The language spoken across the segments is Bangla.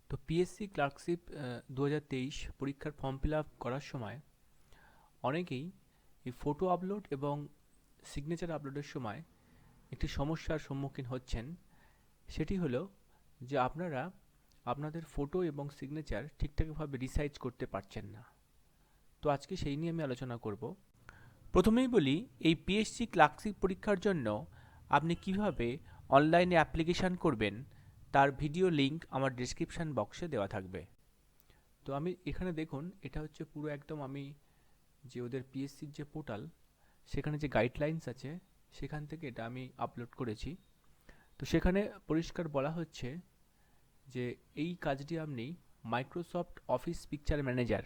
তো পিএসসি ক্লার্কশিপ 2023 পরীক্ষার ফর্ম ফিল আপ করার সময় অনেকেই এই ফটো আপলোড এবং সিগনেচার আপলোডের সময় একটি সমস্যার সম্মুখীন হচ্ছেন। সেটি হলো যে আপনারা আপনাদের ফটো এবং সিগনেচার ঠিকঠাকভাবে রিসাইজ করতে পারছেন না। তো আজকে সেই নিয়ে আমি আলোচনা করব। প্রথমেই বলি, এই পিএসসি ক্লার্কশিপ পরীক্ষার জন্য আপনি কিভাবে অনলাইনে অ্যাপ্লিকেশান করবেন তার ভিডিও লিঙ্ক আমার ডেসক্রিপশান বক্সে দেওয়া থাকবে। তো আমি এখানে দেখুন, এটা হচ্ছে পুরো একদম আমি যে ওদের পিএসসির যে পোর্টাল, সেখানে যে গাইডলাইন্স আছে সেখান থেকে এটা আমি আপলোড করেছি। তো সেখানে পরিষ্কার বলা হচ্ছে যে এই কাজটি আপনি মাইক্রোসফট অফিস পিকচার ম্যানেজার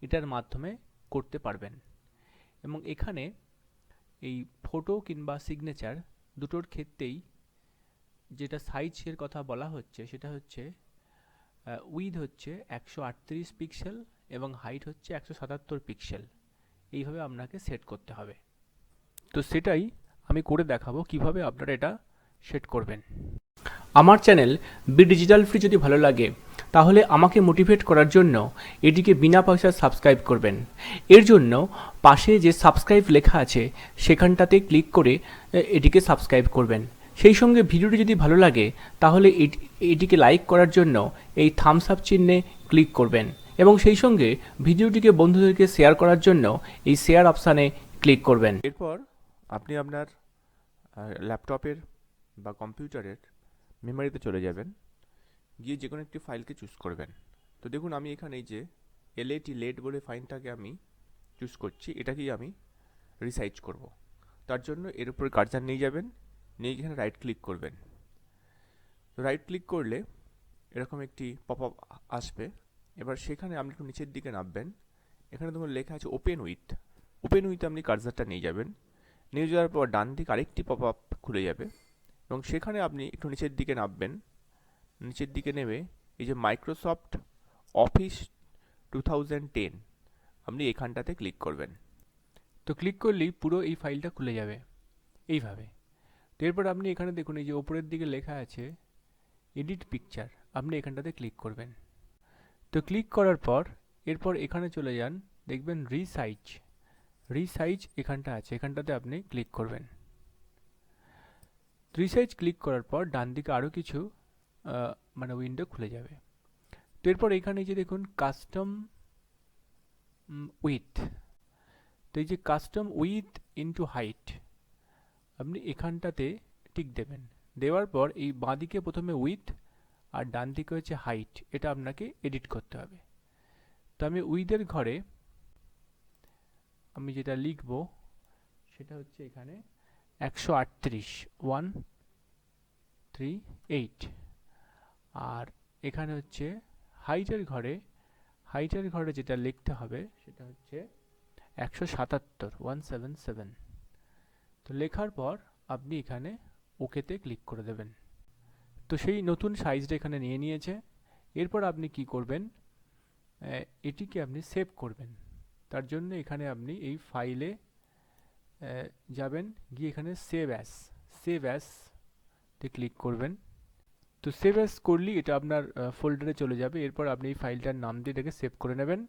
এটার মাধ্যমে করতে পারবেন। এবং এখানে এই ফটো কিংবা সিগনেচার দুটোর ক্ষেত্রেই যেটা সাইজের কথা বলা হচ্ছে সেটা হচ্ছে উইথ হচ্ছে 138 পিক্সেল এবং হাইট হচ্ছে 177 পিক্সেল। এইভাবে আপনাকে সেট করতে হবে। তো সেটাই আমি করে দেখাবো কিভাবে আপনারা এটা সেট করবেন। আমার চ্যানেল বি ডিজিটাল ফ্রি যদি ভালো লাগে তাহলে আমাকে মোটিভেট করার জন্য এটিকে বিনা পয়সায় সাবস্ক্রাইব করবেন। এর জন্য পাশে যে সাবস্ক্রাইব লেখা আছে সেখানটাতে ক্লিক করে এটিকে সাবস্ক্রাইব করবেন। সেই সঙ্গে ভিডিওটি যদি ভালো লাগে তাহলে এটিকে লাইক করার জন্য এই থামস আপ চিহ্নে ক্লিক করবেন এবং সেই সঙ্গে ভিডিওটিকে বন্ধুদেরকে শেয়ার করার জন্য এই শেয়ার অপশানে ক্লিক করবেন। এরপর আপনি আপনার ল্যাপটপের বা কম্পিউটারের মেমোরিতে চলে যাবেন, গিয়ে যে কোনো একটি ফাইলকে চুজ করবেন। তো দেখুন, আমি এখানে এই যে লেট বলে ফাইলটাকে আমি চুজ করছি, এটাকেই আমি রিসাইজ করব। তার জন্য এর উপরে কার্সার নিয়ে যাবেন, নিয়ে এখানে রাইট ক্লিক করবেন। তো রাইট ক্লিক করলে এরকম একটি পপ আপ আসবে। এবার সেখানে আপনি একটু নিচের দিকে নামবেন, এখানে দেখুন লেখা আছে ওপেন উইথ আপনি কার্সারটা নিয়ে যাবেন। নিয়ে যাওয়ার পর ডান দিকে আরেকটি পপ আপ খুলে যাবে এবং সেখানে আপনি একটু নিচের দিকে নামবেন। নিচের দিকে নেমে এই যে মাইক্রোসফট অফিস 2010 আপনি এখানটাতে ক্লিক করবেন। তো ক্লিক করলেই পুরো এই ফাইলটা খুলে যাবে এইভাবে। তো এরপর আপনি এখানে দেখুন এই যে ওপরের দিকে লেখা আছে এডিট পিকচার, আপনি এখানটাতে ক্লিক করবেন। তো ক্লিক করার পর এরপর এখানে চলে যান, দেখবেন রিসাইজ এখানটা আছে, এখানটাতে আপনি ক্লিক করবেন। রিসাইজ ক্লিক করার পর ডান দিকে আরও কিছু উইন্ডো খুলে যাবে। তো এরপর এখানে যে দেখুন কাস্টম উইথ, তো এই যে কাস্টম উইথ ইনটু হাইট আপনি এখানটাতে টিক দেবেন। দেওয়ার পর এই বাঁদিকে প্রথমে উইথ আর ডান দিকে হচ্ছে হাইট, এটা আপনাকে এডিট করতে হবে। তো আমি উইথের ঘরে আমি যেটা লিখব সেটা হচ্ছে এখানে 138 আর এখানে হচ্ছে হাইটের ঘরে যেটা লিখতে হবে সেটা হচ্ছে 177। তো লেখার পর আপনি এখানে ওকেতে ক্লিক করে দেবেন। তো সেই নতুন সাইজটা এখানে নিয়ে নিয়েছে। এরপর আপনি কি করবেন, এটিকে আপনি সেভ করবেন। তার জন্য এখানে আপনি এই ফাইলে যাবেন, গিয়ে এখানে সেভ অ্যাস তে ক্লিক করবেন। তো সেভ অ্যাস করলেই এটা আপনার ফোল্ডারে চলে যাবে। এরপর আপনি এই ফাইলটার নাম দিয়ে এটাকে সেভ করে নেবেন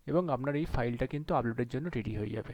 এবং আপনার এই ফাইলটা কিন্তু আপলোডের জন্য রেডি হয়ে যাবে।